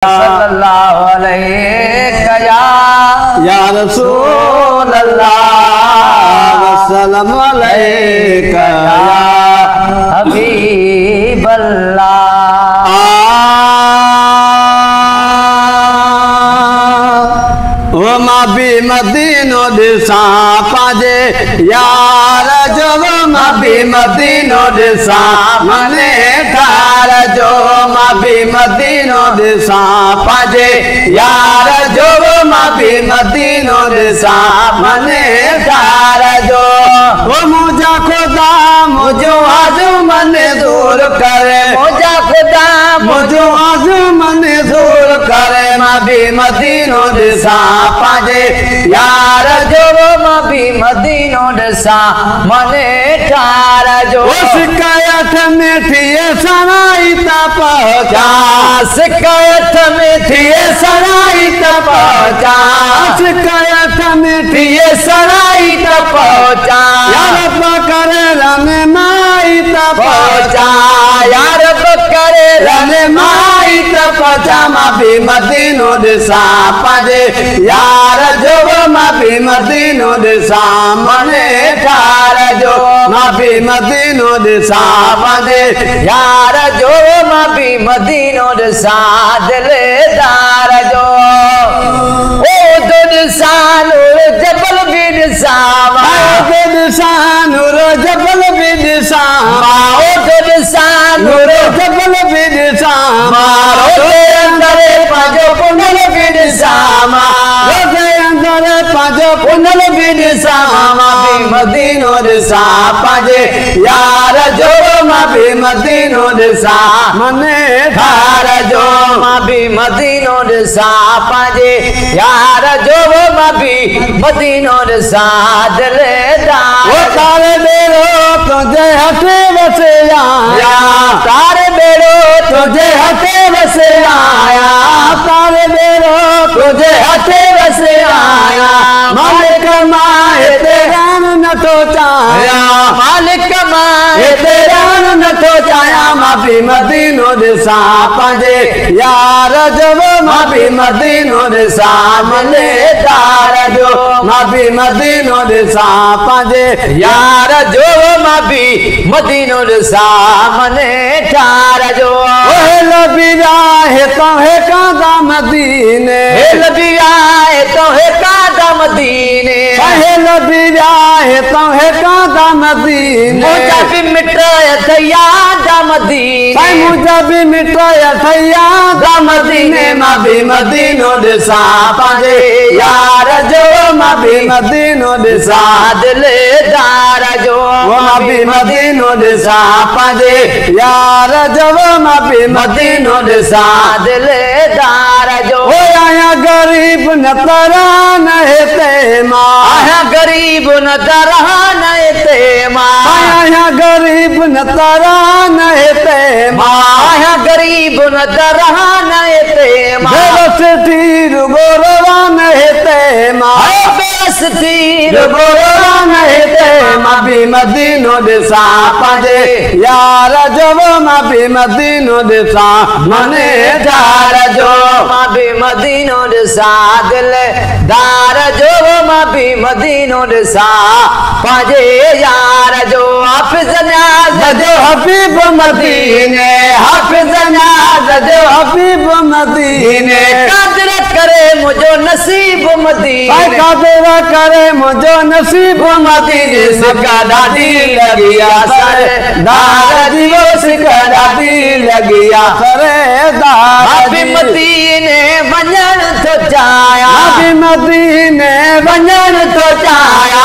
सल्लल्लाहु अलैहि या रसूल अल्लाह वसल्लम अलैका या हबीब अल्लाह। ओ माबी मदीनो दिसा पाजे यार जो माबी मदीनो दिसा मने ठार जो माबी मदीनो दिसा पाजे यार जो माबी मदीनो दिसा मने ठार जो। वो मुझा खुदा मुझो आजू मने दूर करे मुझा खुदा मुझो आजू मने दूर करे माबी मदीनो दिसा पाजे यार जो माबी मदीनो दिसा मने ठार जो। शिकायत में थी सनाई ता पहुंचा शिकायत में थी सनाई ता पहुंचा शिकायत में थी सनाई ता पहुंचा यार करे रमे माई ता पहुंचा यार करे रमे माई ता पहुंचा माबी मदीनो दिसा पाजे यार जो माबी मदीनो दिसा मने ठार जो माबी मदीनो दिसा पाजे यार जो माबी मदीनो दिसा दिलदार जो। ओ दिलसा नूर जबल भी दिसा दिलसा नूर जबल भी दिसा ओ दिलसा नूर जबल भी दिसा मारो अंदर पाजो पुनल भी दिसा मारो अंदर पाजो पुनल भी दिसा माबी मदीनो दिसा पाजे यार जो माबी मदीनो दिसा मने ठार जो माबी मदीनो दिसा पाजे यार जो माबी मदीनो दिसा दिलदार। वो तारे बेरो तुझे हथे बसे आया तारे बेरो तुझे हथे बसे आया तारे बेरो तुझे हथे बसे आया मालिक माए तेरा न तो चाया मालिक माए तेरा न तो चाया माबी मदीनो दिसा पाजे यार जब माबी मदीनो दिसा मने ठार जो माबी मदीनो दिसा पाजे यार जो माबी मदीनो दिसा मने ठार जो। लबिया है तो है कादा मदीने लबिया है तो है कादा मदीने लबिया है तो है कादा मदीने मुझा भी मिटाया था याद मदीने मुझा भी मिटाया था याद मदीने माबी मदीनो दिसा पाजे यार जो माबी मदीनो दिसा दिलदार जो माबी मदीनो दिसा पाजे यार जो माबी मदीनो दिसा दिलदार जो। हो आया गरीब न तरान है तेमा आया गरीब न तरान है तेमा आया गरीब न तरान है तेमा आया गरीब न तरान है तेमा बस तीर गोरवान है तेमा बस तीर गोरवान है तेमा माबी मदीनो दिसा पाजे यार जो माबी मदीनो दिसा मने ठार जो माबी मदीनो दिसा दिलदार जो माबी मदीनो दिसा पाजे यार जो। हाफिज़ न्याज़ जो हबीब मदीने हाफिज़ न्याज़ जो हबीब मदीने कादर करे मुझो नसीब मदीने कादर करे मुझो नसीब मदीने सिका दादी लगिया सर दार दियो सिका दादी लगिया सर दार माबी मदीने वञण तो चाया माबी मदीने वञण तो चाया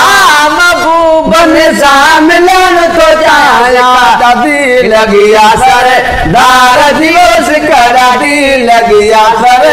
महबूब सा मिलन तो चाया दादी लगिया सर दार दियो सिका दादी लगिया सर